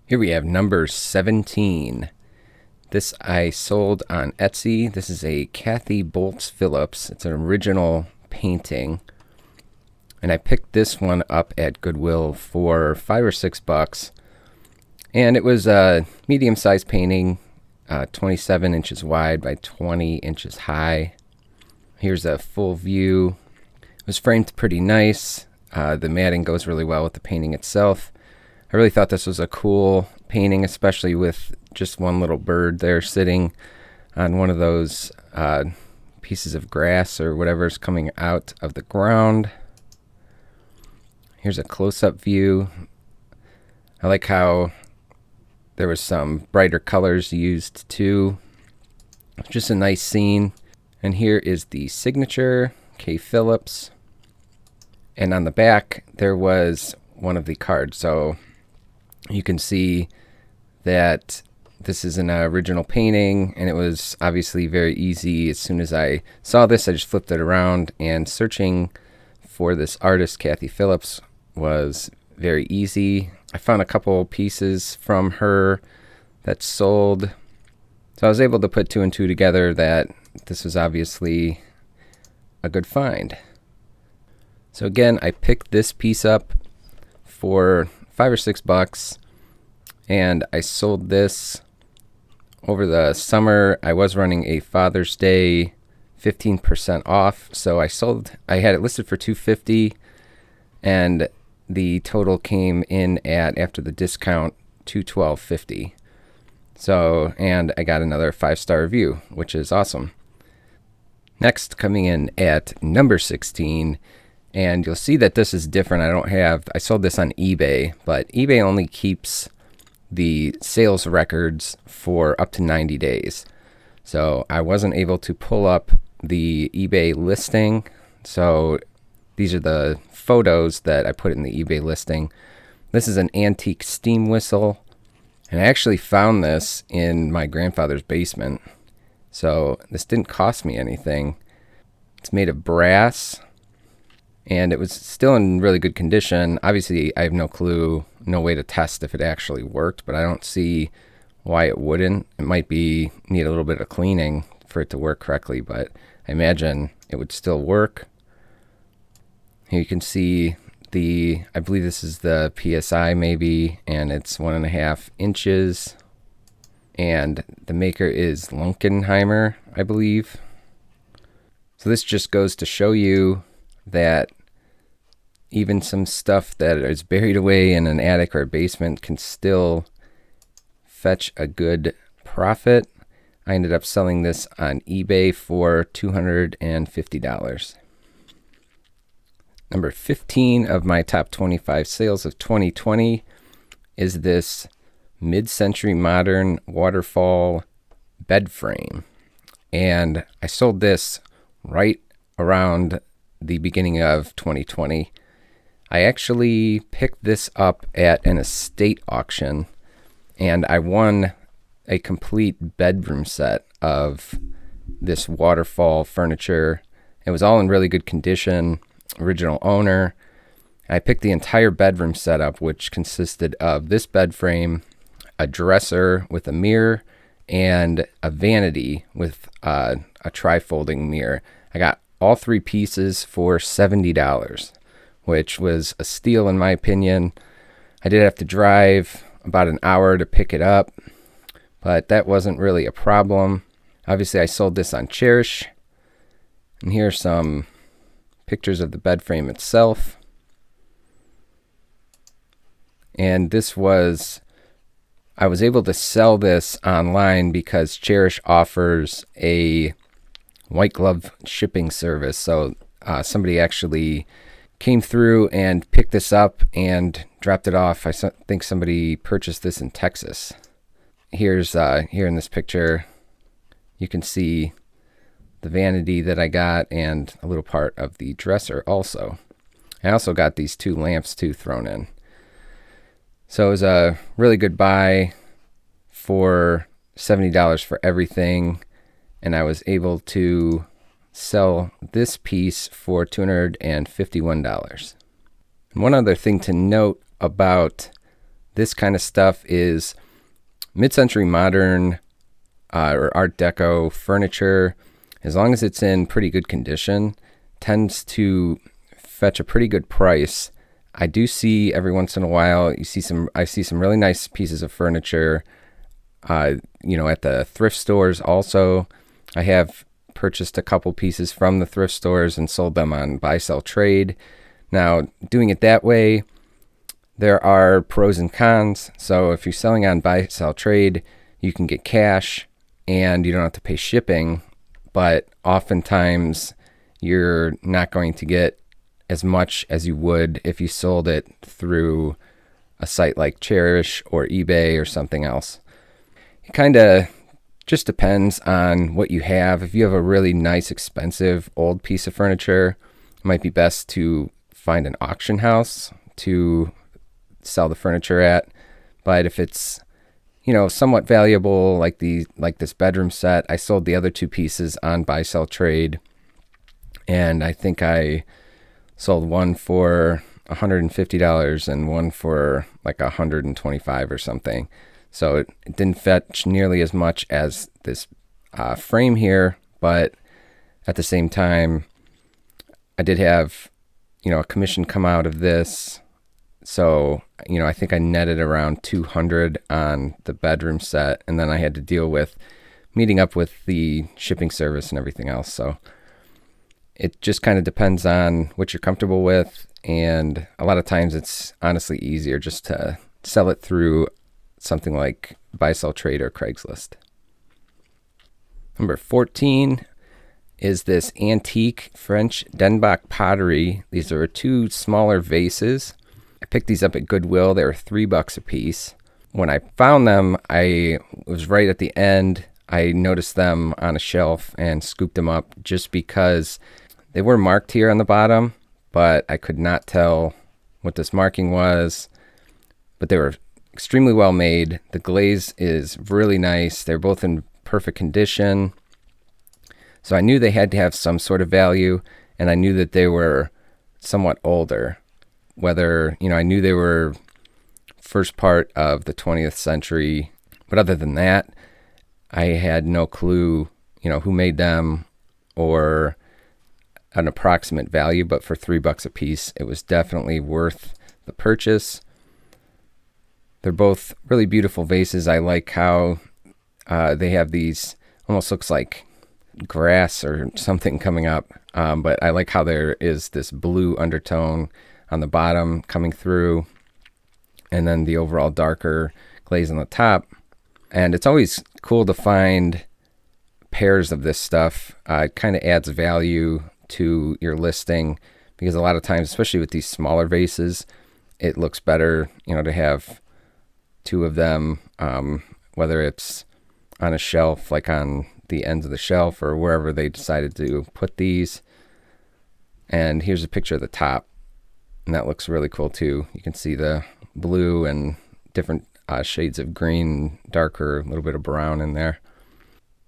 Here we have number 17. This I sold on Etsy. This is a Kathy Bolts Phillips. It's an original painting. And I picked this one up at Goodwill for $5 or $6. And it was a medium-sized painting, 27 inches wide by 20 inches high. Here's a full view. It was framed pretty nice. The matting goes really well with the painting itself. I really thought this was a cool painting, especially with just one little bird there sitting on one of those pieces of grass or whatever's coming out of the ground. Here's a close-up view. I like how there was some brighter colors used too. Just a nice scene. And here is the signature, K. Phillips. And on the back, there was one of the cards. So you can see that this is an original painting, and it was obviously very easy. As soon as I saw this, I just flipped it around, and searching for this artist, Kathy Phillips, was very easy. I found a couple pieces from her that sold. So I was able to put two and two together that this was obviously a good find. So again, I picked this piece up for $5 or $6, and I sold this over the summer. I was running a Father's Day 15% off, so I had it listed for $250, and the total came in at, after the discount, $212.50. So, and I got another 5-star review, which is awesome. Next, coming in at number 16, and you'll see that this is different. I sold this on eBay, but eBay only keeps the sales records for up to 90 days. So I wasn't able to pull up the eBay listing. So these are the photos that I put in the eBay listing. This is an antique steam whistle, and I actually found this in my grandfather's basement. So this didn't cost me anything. It's made of brass, and it was still in really good condition. Obviously, I have no clue, no way to test if it actually worked, but I don't see why it wouldn't. It might need a little bit of cleaning for it to work correctly, but I imagine it would still work. Here you can see I believe this is the PSI maybe, and it's 1.5 inches. And the maker is Lunkenheimer, I believe. So this just goes to show you that even some stuff that is buried away in an attic or a basement can still fetch a good profit. I ended up selling this on eBay for $250. Number 15 of my top 25 sales of 2020 is this mid-century modern waterfall bed frame. And I sold this right around the beginning of 2020. I actually picked this up at an estate auction, and I won a complete bedroom set of this waterfall furniture. It was all in really good condition, original owner. I picked the entire bedroom setup, which consisted of this bed frame, a dresser with a mirror, and a vanity with a tri-folding mirror. I got all three pieces for $70, which was a steal in my opinion. I did have to drive about an hour to pick it up, but that wasn't really a problem. Obviously, I sold this on Cherish, and here's some pictures of the bed frame itself. And I was able to sell this online because Cherish offers a white glove shipping service. So somebody actually came through and picked this up and dropped it off. I think somebody purchased this in Texas. Here in this picture, you can see the vanity that I got and a little part of the dresser also. I also got these two lamps too thrown in. So it was a really good buy for $70 for everything, and I was able to sell this piece for $251. And one other thing to note about This kind of stuff is mid-century modern or Art Deco furniture. As long as it's in pretty good condition, tends to fetch a pretty good price. I do see every once in a while, I see some really nice pieces of furniture, at the thrift stores also. I have purchased a couple pieces from the thrift stores and sold them on buy, sell, trade. Now, doing it that way, there are pros and cons. So if you're selling on buy, sell, trade, you can get cash and you don't have to pay shipping, but oftentimes you're not going to get as much as you would if you sold it through a site like Cherish or eBay or something else. It kind of just depends on what you have. If you have a really nice, expensive, old piece of furniture, it might be best to find an auction house to sell the furniture at. But if it's, somewhat valuable, like this bedroom set, I sold the other two pieces on buy, sell, trade. And I think I sold one for $150 and one for like $125 or something. So it didn't fetch nearly as much as this frame here, but at the same time, I did have, a commission come out of this. So, I think I netted around $200 on the bedroom set, and then I had to deal with meeting up with the shipping service and everything else. So it just kind of depends on what you're comfortable with. And a lot of times it's honestly easier just to sell it through something like buy, sell, trade, or Craigslist. Number 14 is this antique French Denbach pottery. These are two smaller vases. I picked these up at Goodwill. They were $3 a piece. When I found them, I was right at the end. I noticed them on a shelf and scooped them up just because they were marked here on the bottom, but I could not tell what this marking was. But they were extremely well made. The glaze is really nice. They're both in perfect condition. So I knew they had to have some sort of value, and I knew that they were somewhat older. Whether, I knew they were first part of the 20th century, but other than that, I had no clue, who made them or an approximate value, but for $3 a piece, it was definitely worth the purchase. They're both really beautiful vases. I like how they have these, almost looks like grass or something coming up, but I like how there is this blue undertone on the bottom coming through, and then the overall darker glaze on the top. And it's always cool to find pairs of this stuff. It kind of adds value to your listing, because a lot of times, especially with these smaller vases, it looks better, to have two of them, whether it's on a shelf, like on the ends of the shelf or wherever they decided to put these. And here's a picture of the top, and that looks really cool too. You can see the blue and different shades of green, darker, a little bit of brown in there.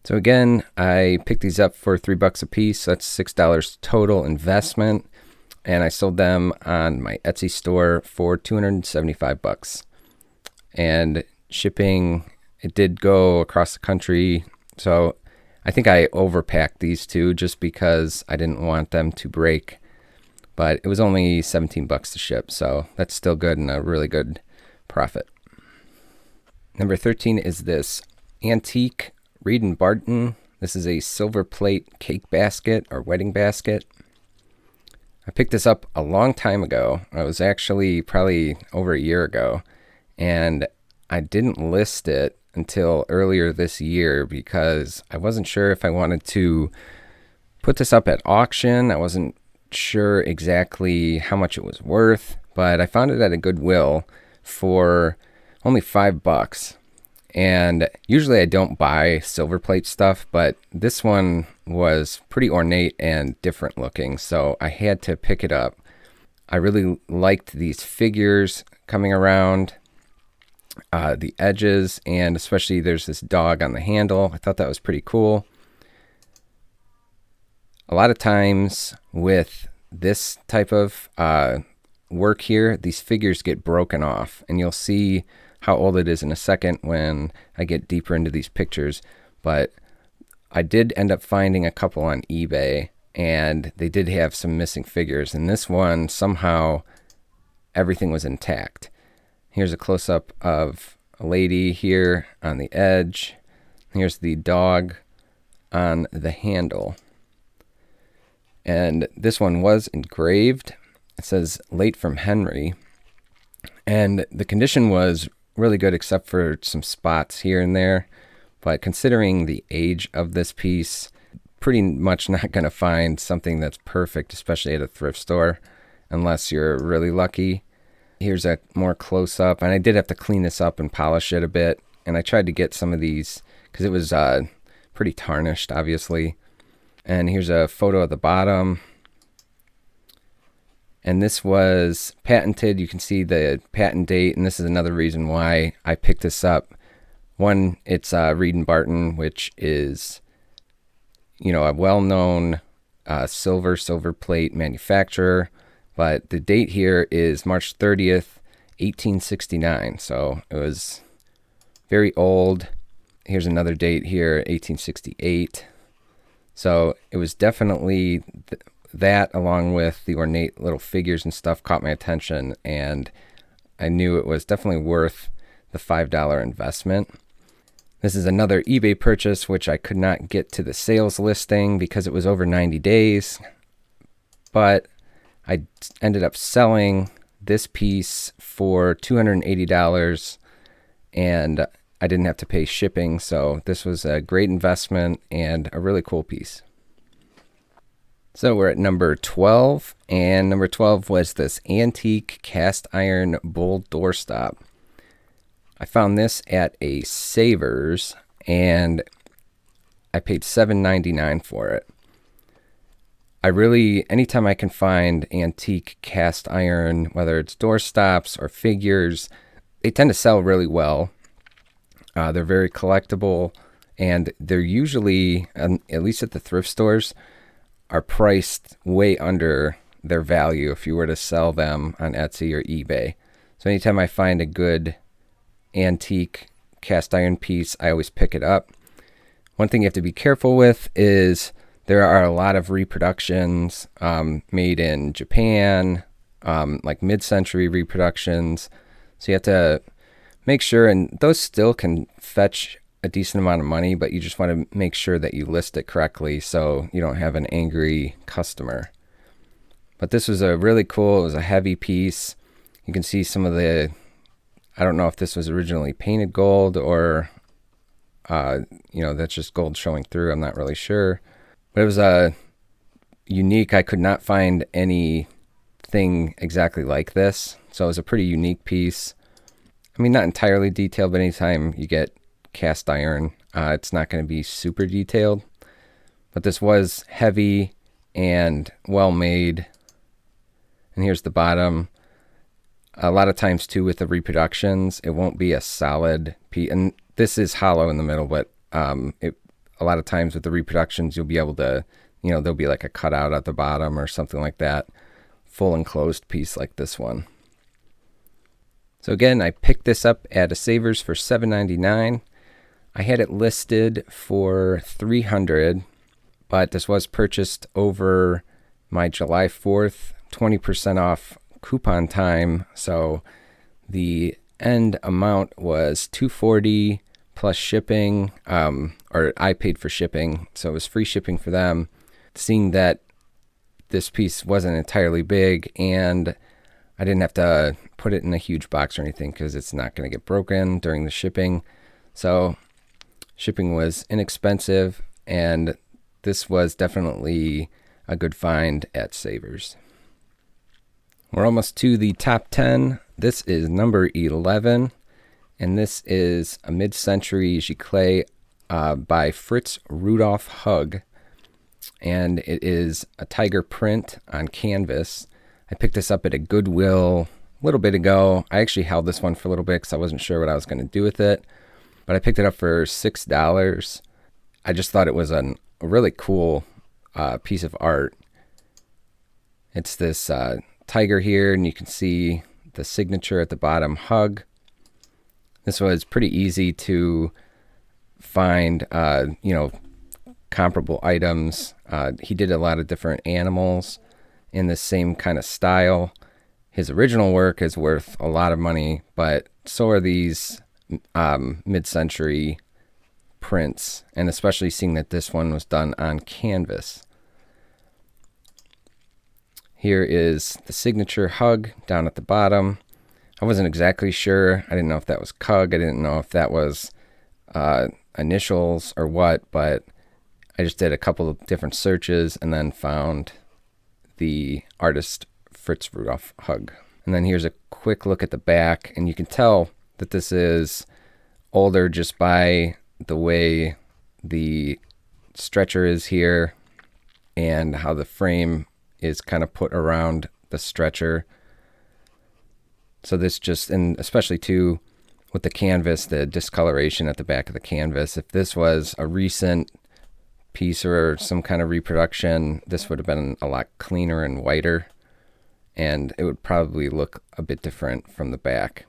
So again, I picked these up for $3 a piece. That's $6 total investment. And I sold them on my Etsy store for $275. And shipping, it did go across the country. So I think I overpacked these two just because I didn't want them to break. But it was only $17 to ship, so that's still good and a really good profit. Number 13 is this antique Reed & Barton. This is a silver plate cake basket or wedding basket. I picked this up a long time ago. It was actually probably over a year ago, and I didn't list it until earlier this year because I wasn't sure if I wanted to put this up at auction. I wasn't sure exactly how much it was worth, but I found it at a Goodwill for only $5. And usually I don't buy silver plate stuff, but this one was pretty ornate and different looking, so I had to pick it up. I really liked these figures coming around the edges, and especially there's this dog on the handle. I thought that was pretty cool. A lot of times with this type of work here, these figures get broken off, and you'll see how old it is in a second when I get deeper into these pictures. But I did end up finding a couple on eBay, and they did have some missing figures. And this one, somehow, everything was intact. Here's a close-up of a lady here on the edge. Here's the dog on the handle. And this one was engraved. It says late from Henry. And the condition was really good except for some spots here and there. But considering the age of this piece, pretty much not going to find something that's perfect, especially at a thrift store, unless you're really lucky. Here's a more close-up, and I did have to clean this up and polish it a bit. And I tried to get some of these because it was pretty tarnished, obviously. And here's a photo of the bottom. And this was patented. You can see the patent date, and this is another reason why I picked this up. One, it's Reed & Barton, which is, a well-known silver plate manufacturer. But the date here is March 30th, 1869. So it was very old. Here's another date here, 1868. So it was definitely that, along with the ornate little figures and stuff, caught my attention. And I knew it was definitely worth the $5 investment. This is another eBay purchase, which I could not get to the sales listing because it was over 90 days. But I ended up selling this piece for $280, and I didn't have to pay shipping. So this was a great investment and a really cool piece. So we're at number 12, and number 12 was this antique cast iron bull doorstop. I found this at a Savers, and I paid $7.99 for it. Anytime I can find antique cast iron, whether it's doorstops or figures, they tend to sell really well. They're very collectible, and they're usually, at least at the thrift stores, are priced way under their value if you were to sell them on Etsy or eBay. So anytime I find a good antique cast iron piece, I always pick it up. One thing you have to be careful with is there are a lot of reproductions made in Japan, like mid-century reproductions. So you have to make sure, and those still can fetch a decent amount of money, but you just want to make sure that you list it correctly so you don't have an angry customer. But this was it was a heavy piece. You can see some of I don't know if this was originally painted gold or, that's just gold showing through. I'm not really sure. But it was unique. I could not find anything exactly like this. So it was a pretty unique piece. I mean, not entirely detailed, but anytime you get cast iron, it's not going to be super detailed. But this was heavy and well made. And here's the bottom. A lot of times, too, with the reproductions, it won't be a solid piece. And this is hollow in the middle, but a lot of times with the reproductions, you'll be able to, there'll be like a cutout at the bottom or something like that. Full enclosed piece like this one. So again, I picked this up at a Savers for $7.99. I had it listed for $300, but this was purchased over my July 4th 20% off coupon time. So the end amount was $240 plus shipping, or I paid for shipping, so it was free shipping for them. Seeing that this piece wasn't entirely big and I didn't have to put it in a huge box or anything because it's not going to get broken during the shipping. So shipping was inexpensive, and this was definitely a good find at Savers. We're almost to the top 10. This is number 11, and this is a mid-century giclée by Fritz Rudolf Hug, and it is a tiger print on canvas. I picked this up at a Goodwill a little bit ago. I actually held this one for a little bit because I wasn't sure what I was going to do with it, but I picked it up for $6. I just thought it was a really cool piece of art. It's this tiger here, and you can see the signature at the bottom, hug. This was pretty easy to find, comparable items. He did a lot of different animals in the same kind of style. His original work is worth a lot of money, but so are these mid-century prints, and especially seeing that this one was done on canvas. Here is the signature hug down at the bottom. I wasn't exactly sure. I didn't know if that was Cug. I didn't know if that was initials or what, but I just did a couple of different searches and then found the artist Fritz Rudolph hug. And then here's a quick look at the back, and you can tell that this is older just by the way the stretcher is here and how the frame is kind of put around the stretcher. So this just, and especially too with the canvas, the discoloration at the back of the canvas, if this was a recent piece or some kind of reproduction, this would have been a lot cleaner and whiter, and it would probably look a bit different from the back.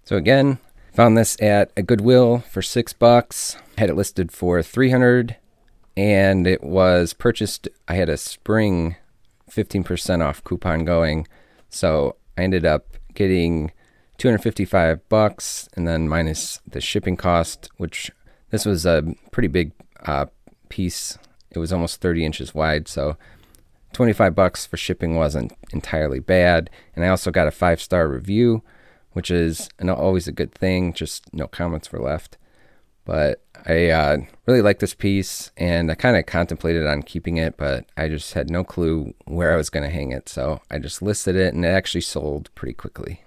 So again, found this at a Goodwill for $6. Had it listed for $300, and it was purchased. I had a spring 15% off coupon going, so I ended up getting $255, and then minus the shipping cost, which this was a pretty big piece. It was almost 30 inches wide, so $25 for shipping wasn't entirely bad. And I also got a 5-star review, which is always a good thing. Just no comments were left. But I really like this piece, and I kind of contemplated on keeping it, but I just had no clue where I was going to hang it. So I just listed it, and it actually sold pretty quickly.